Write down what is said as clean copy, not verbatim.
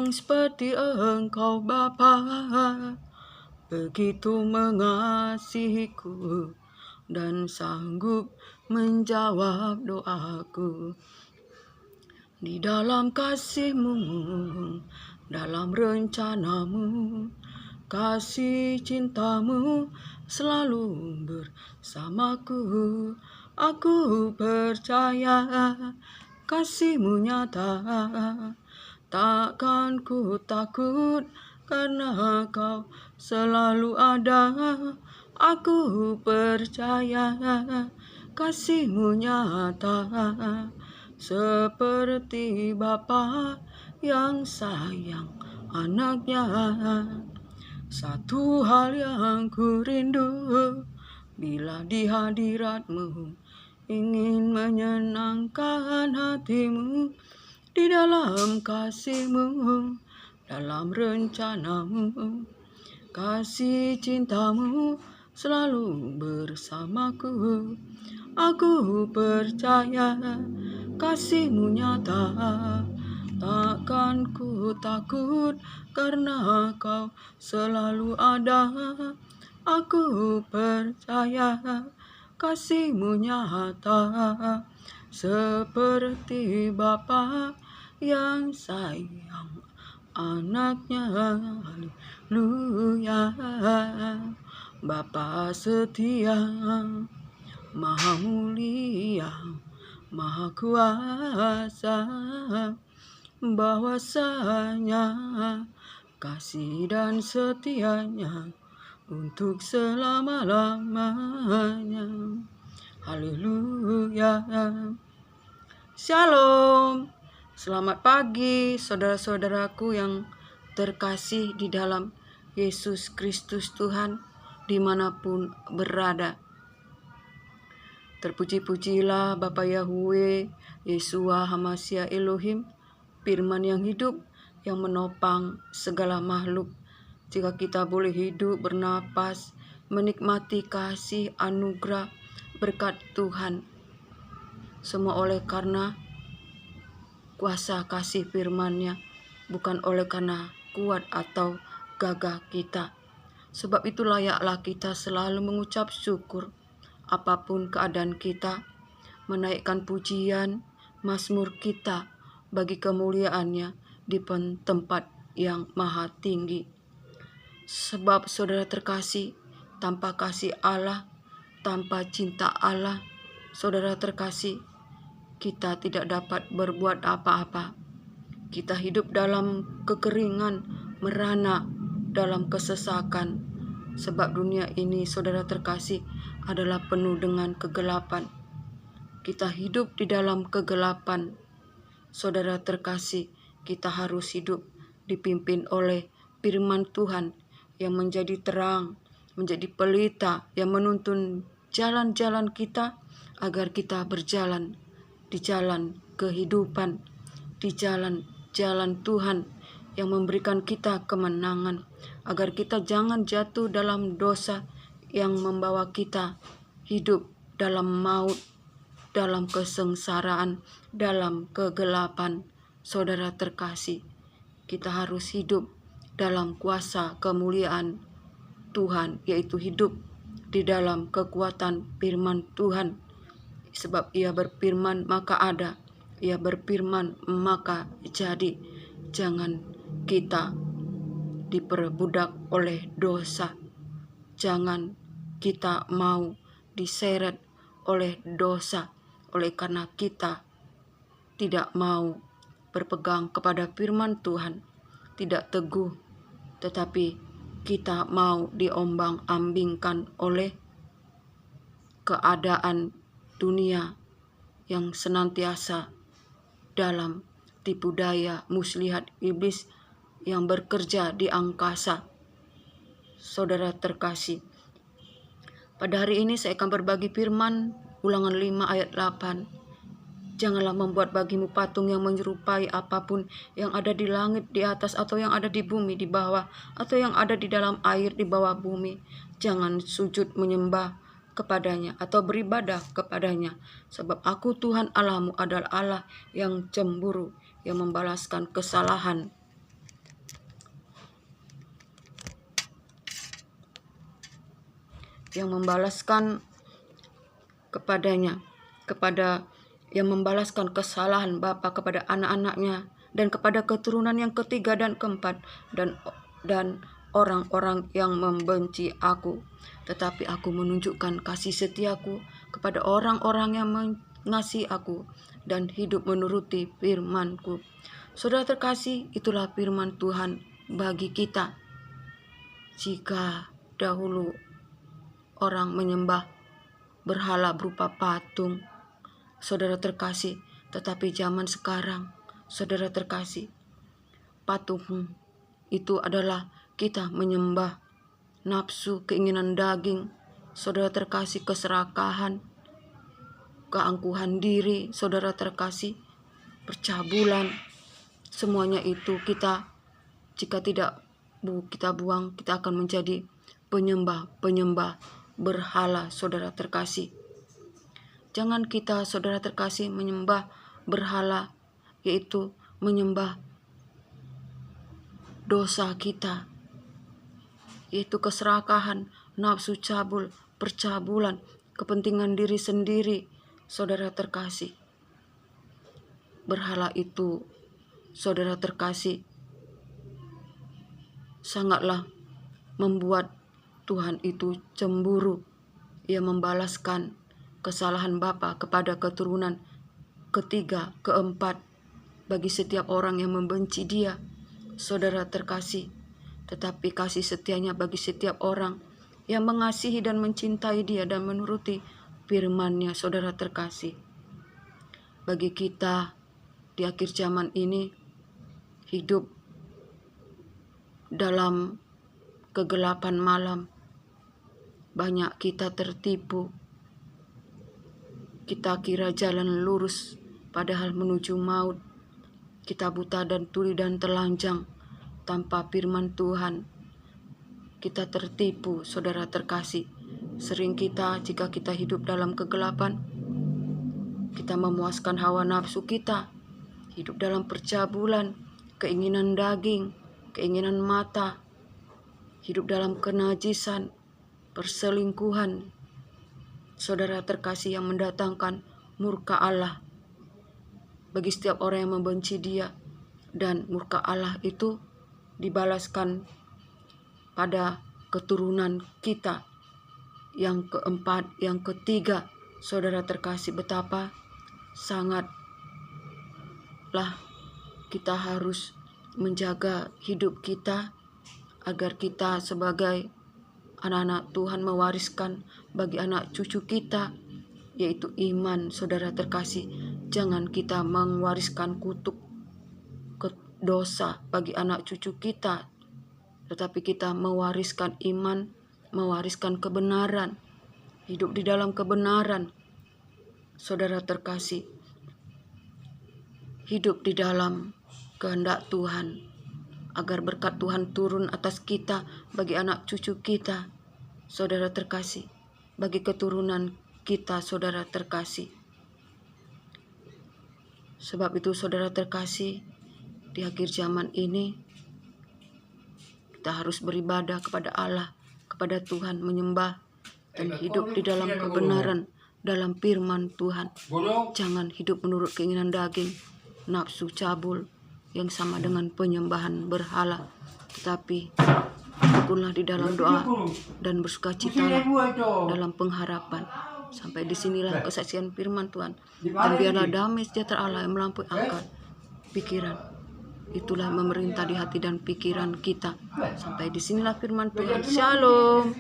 yang seperti Engkau Bapa, begitu mengasihiku dan sanggup menjawab doaku. Di dalam kasih-Mu, dalam rencana-Mu, kasih cinta-Mu selalu bersamaku. Aku percaya kasih-Mu nyata, takkan ku takut karena Kau selalu ada. Aku percaya kasih-Mu nyata, seperti Bapa yang sayang anaknya. Satu hal yang ku rindu bila di hadirat-Mu, ingin menyenangkan hati-Mu di dalam kasih-Mu, dalam rencana-Mu. Kasih cinta-Mu selalu bersamaku. Aku percaya kasih-Mu nyata, takkan ku takut karena Kau selalu ada. Aku percaya kasih-Mu nyata, seperti Bapa yang sayang anaknya. Haleluya. Bapa setia, Maha mulia, Maha kuasa, bahwasanya kasih dan setianya untuk selama-lamanya. Haleluya. Shalom. Selamat pagi saudara-saudaraku yang terkasih di dalam Yesus Kristus Tuhan, dimanapun berada. Terpuji-pujilah Bapa Yahweh, Yeshua Hamashiach Elohim, firman yang hidup, yang menopang segala makhluk. Jika kita boleh hidup, bernapas, menikmati kasih, anugerah, berkat Tuhan, semua oleh karena kuasa kasih firman-Nya, bukan oleh karena kuat atau gagah kita. Sebab itu layaklah kita selalu mengucap syukur apapun keadaan kita, menaikkan pujian, mazmur kita bagi kemuliaan-Nya di tempat yang maha tinggi. Sebab saudara terkasih, tanpa kasih Allah, tanpa cinta Allah, saudara terkasih, kita tidak dapat berbuat apa-apa. Kita hidup dalam kekeringan, merana, dalam kesesakan. Sebab dunia ini, saudara terkasih, adalah penuh dengan kegelapan. Kita hidup di dalam kegelapan. Saudara terkasih, kita harus hidup dipimpin oleh firman Tuhan yang menjadi terang, menjadi pelita, yang menuntun jalan-jalan kita agar kita berjalan di jalan kehidupan, di jalan-jalan Tuhan yang memberikan kita kemenangan, agar kita jangan jatuh dalam dosa yang membawa kita hidup dalam maut, dalam kesengsaraan, dalam kegelapan. Saudara terkasih, kita harus hidup dalam kuasa kemuliaan Tuhan, yaitu hidup di dalam kekuatan firman Tuhan. Sebab Ia berfirman maka ada, Ia berfirman maka jadi. Jangan kita diperbudak oleh dosa. Jangan kita mau diseret oleh dosa, oleh karena kita tidak mau berpegang kepada firman Tuhan, tidak teguh, tetapi kita mau diombang-ambingkan oleh keadaan dunia yang senantiasa dalam tipu daya muslihat iblis yang bekerja di angkasa. Saudara terkasih, pada hari ini saya akan berbagi firman Ulangan 5 ayat 8. Janganlah membuat bagimu patung yang menyerupai apapun yang ada di langit di atas, atau yang ada di bumi di bawah, atau yang ada di dalam air di bawah bumi. Jangan sujud menyembah kepadanya atau beribadah kepadanya. Sebab aku Tuhan Allahmu adalah Allah yang cemburu, yang membalaskan kesalahan yang membalaskan kepadanya, yang membalaskan kesalahan bapa kepada anak-anaknya dan kepada keturunan yang ketiga dan keempat, dan orang-orang yang membenci aku. Tetapi aku menunjukkan kasih setiaku kepada orang-orang yang mengasihi aku dan hidup menuruti firman-Ku. Saudara terkasih, itulah firman Tuhan bagi kita. Jika dahulu orang menyembah berhala berupa patung, saudara terkasih, tetapi zaman sekarang, saudara terkasih, patung itu adalah kita menyembah nafsu, keinginan daging, saudara terkasih, keserakahan, keangkuhan diri, saudara terkasih, percabulan. Semuanya itu jika tidak kita buang, kita akan menjadi penyembah berhala, saudara terkasih. Jangan kita, saudara terkasih, menyembah berhala, yaitu menyembah dosa kita, yaitu keserakahan, nafsu cabul, percabulan, kepentingan diri sendiri, saudara terkasih. Berhala itu, saudara terkasih, sangatlah membuat Tuhan itu cemburu. Ia membalaskan kesalahan bapa kepada keturunan ketiga, keempat bagi setiap orang yang membenci Dia, saudara terkasih. Tetapi kasih setianya bagi setiap orang yang mengasihi dan mencintai Dia dan menuruti firman-Nya, saudara terkasih. Bagi kita di akhir zaman ini, hidup dalam kegelapan malam, banyak kita tertipu. Kita kira jalan lurus, padahal menuju maut. Kita buta dan tuli dan telanjang tanpa firman Tuhan. Kita tertipu, saudara terkasih. Sering jika kita hidup dalam kegelapan, kita memuaskan hawa nafsu kita, hidup dalam percabulan, keinginan daging, keinginan mata, hidup dalam kenajisan, perselingkuhan, saudara terkasih, yang mendatangkan murka Allah bagi setiap orang yang membenci Dia. Dan murka Allah itu dibalaskan pada keturunan kita yang keempat, yang ketiga, saudara terkasih. Betapa sangatlah kita harus menjaga hidup kita agar kita sebagai anak-anak Tuhan mewariskan bagi anak cucu kita, yaitu iman, saudara terkasih. Jangan kita mewariskan kutuk dosa bagi anak cucu kita, tetapi kita mewariskan iman, mewariskan kebenaran, hidup di dalam kebenaran, saudara terkasih. Hidup di dalam kehendak Tuhan, agar berkat Tuhan turun atas kita, bagi anak cucu kita, saudara terkasih, bagi keturunan kita, saudara terkasih. Sebab itu, saudara terkasih, di akhir zaman ini kita harus beribadah kepada Allah, kepada Tuhan, menyembah dan hidup di dalam kebenaran, dalam firman Tuhan. Jangan hidup menurut keinginan daging, nafsu cabul yang sama dengan penyembahan berhala, tetapi tekunlah di dalam doa dan bersukacitalah dalam pengharapan. Sampai disinilah kesaksian firman Tuhan. Dan biarlah damai sejahtera Allah yang melampaui akal pikiran, itulah memerintah di hati dan pikiran kita. Sampai disinilah firman Tuhan. Shalom.